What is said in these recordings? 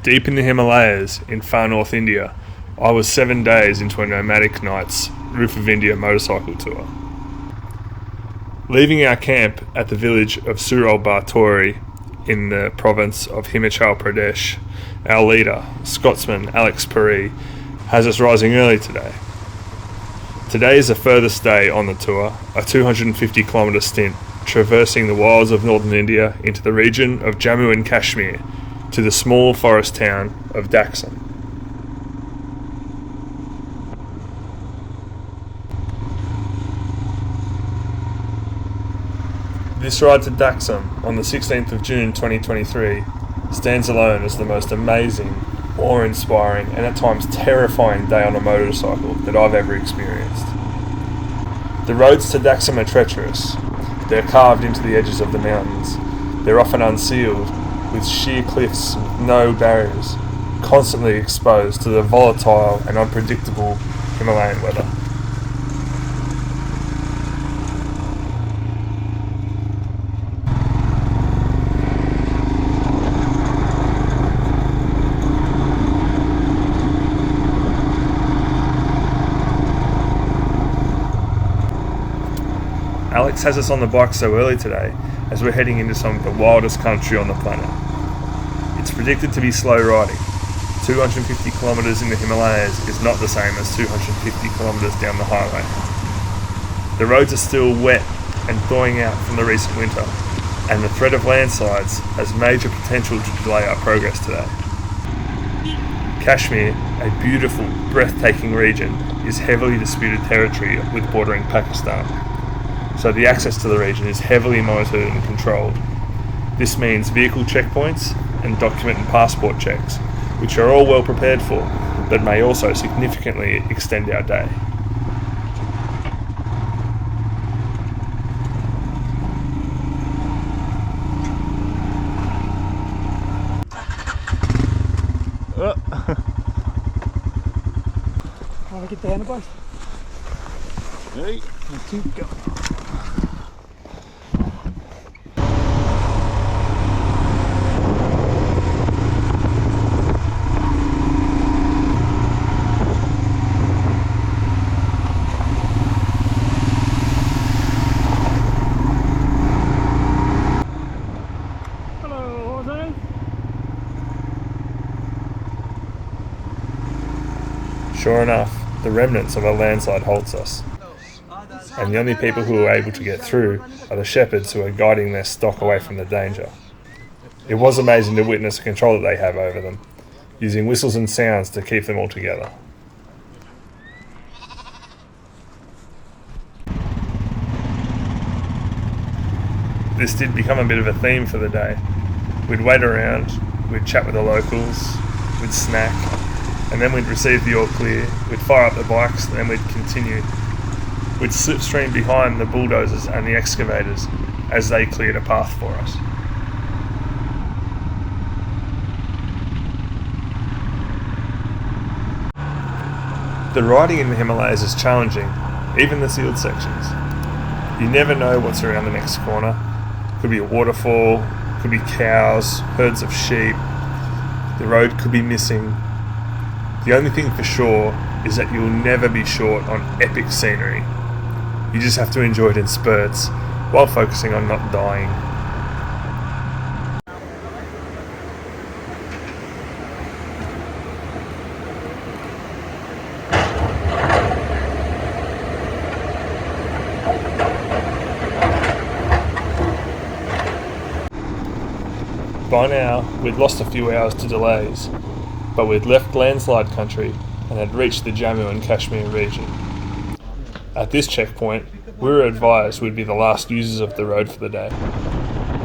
Deep in the Himalayas in far north India, I was 7 days into a Nomadic Nights Roof of India motorcycle tour. Leaving our camp at the village of Surol Bartori in the province of Himachal Pradesh, our leader, Scotsman Alex Perry, has us rising early today. Today is the furthest day on the tour, a 250 kilometre stint traversing the wilds of northern India into the region of Jammu and Kashmir to the small forest town of Daksum. This ride to Daksum on the 16th of June 2023 stands alone as the most amazing, awe-inspiring and at times terrifying day on a motorcycle that I've ever experienced. The roads to Daksum are treacherous. They're carved into the edges of the mountains. They're often unsealed, with sheer cliffs with no barriers, constantly exposed to the volatile and unpredictable Himalayan weather. Alex has us on the bike so early today as we're heading into some of the wildest country on the planet. It's predicted to be slow riding. 250 kilometres in the Himalayas is not the same as 250 kilometres down the highway. The roads are still wet and thawing out from the recent winter, and the threat of landslides has major potential to delay our progress today. Kashmir, a beautiful, breathtaking region, is heavily disputed territory with bordering Pakistan. So the access to the region is heavily monitored and controlled. This means vehicle checkpoints and document and passport checks, which are all well prepared for, but may also significantly extend our day. Want to get the handlebars? Hey, keep going. Sure enough, the remnants of a landslide halts us, and the only people who are able to get through are the shepherds who are guiding their stock away from the danger. It was amazing to witness the control that they have over them, using whistles and sounds to keep them all together. This did become a bit of a theme for the day. We'd wait around, we'd chat with the locals, we'd snack, and then we'd receive the all clear, we'd fire up the bikes, and then we'd continue. We'd slipstream behind the bulldozers and the excavators as they cleared a path for us. The riding in the Himalayas is challenging, even the sealed sections. You never know what's around the next corner. Could be a waterfall, could be cows, herds of sheep. The road could be missing. The only thing for sure is that you'll never be short on epic scenery. You just have to enjoy it in spurts while focusing on not dying. By now, we'd lost a few hours to delays, but we'd left landslide country and had reached the Jammu and Kashmir region. At this checkpoint, we were advised we'd be the last users of the road for the day.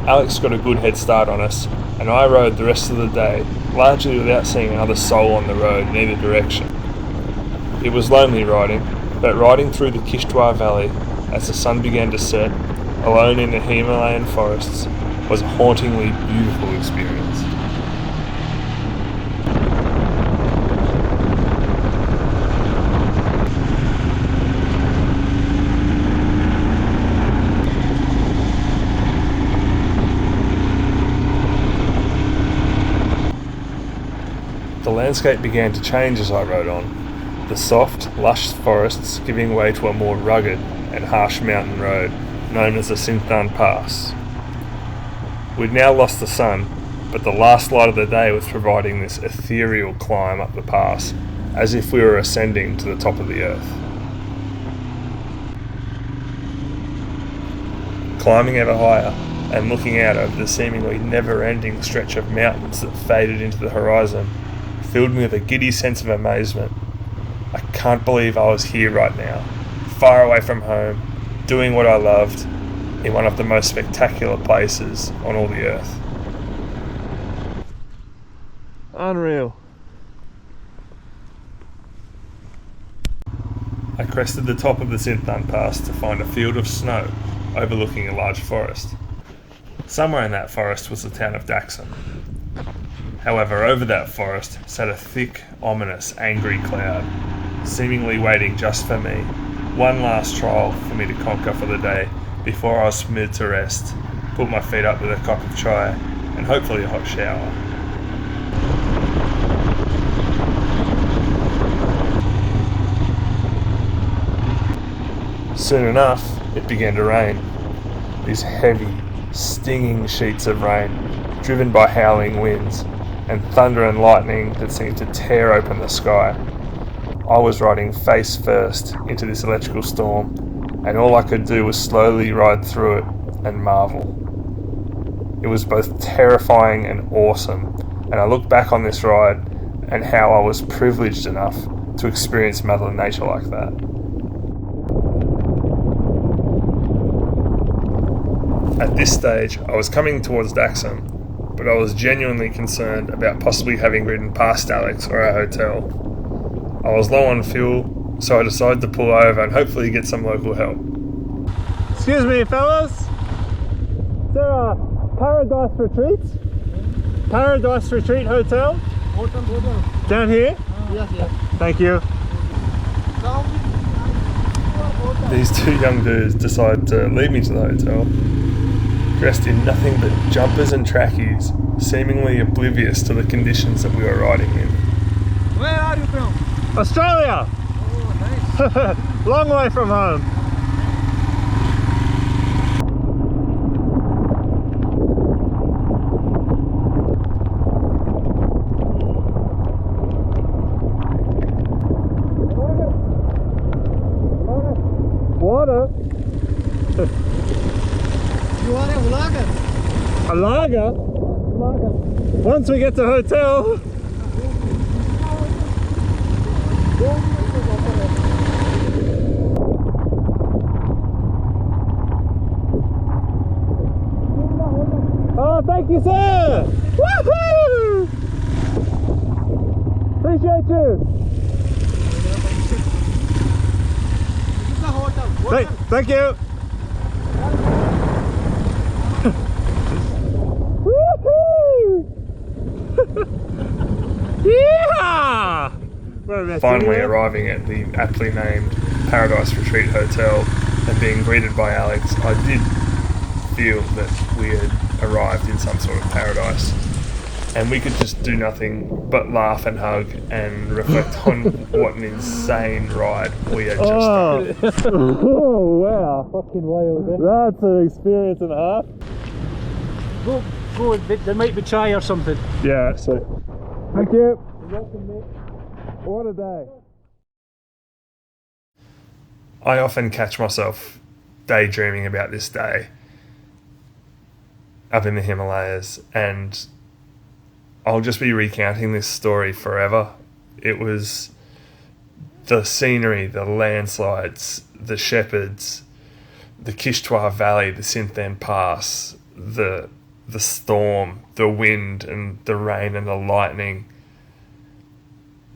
Alex got a good head start on us, and I rode the rest of the day, largely without seeing another soul on the road in either direction. It was lonely riding, but riding through the Kishtwar Valley as the sun began to set, alone in the Himalayan forests, was a hauntingly beautiful experience. The landscape began to change as I rode on, the soft, lush forests giving way to a more rugged and harsh mountain road known as the Sinthan Pass. We'd now lost the sun, but the last light of the day was providing this ethereal climb up the pass, as if we were ascending to the top of the earth. Climbing ever higher and looking out over the seemingly never-ending stretch of mountains that faded into the horizon filled me with a giddy sense of amazement. I can't believe I was here right now, far away from home, doing what I loved, in one of the most spectacular places on all the earth. Unreal. I crested the top of the Sinthan Pass to find a field of snow overlooking a large forest. Somewhere in that forest was the town of Daksum. However, over that forest sat a thick, ominous, angry cloud, seemingly waiting just for me, one last trial for me to conquer for the day before I was permitted to rest, put my feet up with a cup of chai, and hopefully a hot shower. Soon enough, it began to rain. These heavy, stinging sheets of rain, driven by howling winds, and thunder and lightning that seemed to tear open the sky. I was riding face first into this electrical storm, and all I could do was slowly ride through it and marvel. It was both terrifying and awesome, and I look back on this ride and how I was privileged enough to experience Mother Nature like that. At this stage, I was coming towards Daksum, but I was genuinely concerned about possibly having ridden past Alex or our hotel. I was low on fuel, so I decided to pull over and hopefully get some local help. Excuse me, fellas. Is there a Paradise Retreat? Paradise Retreat Hotel? Hotel. Down here? Yes. Thank you. These two young dudes decided to lead me to the hotel, dressed in nothing but jumpers and trackies, seemingly oblivious to the conditions that we were riding in. Where are you from? Australia! Oh, nice. Long way from home. Water? You are a vlogger. A lager? Vlogger. Once we get to hotel. Oh, thank you, sir! Woohoo! Appreciate you. This is the hotel. Thank you. Yeah! Finally arriving at the aptly named Paradise Retreat Hotel and being greeted by Alex, I did feel that we had arrived in some sort of paradise, and we could just do nothing but laugh and hug and reflect on what an insane ride we had just done. Oh wow! Fucking wild, eh? That's an experience and a half. Go. There might be chai or something. Yeah, so thank you. You're welcome, mate. What a day. I often catch myself daydreaming about this day up in the Himalayas, and I'll just be recounting this story forever. It was the scenery, the landslides, the shepherds, the Kishtwar Valley, the Sinthan Pass, the storm, the wind and the rain and the lightning.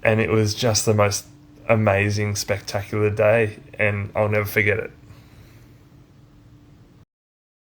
And it was just the most amazing, spectacular day, and I'll never forget it.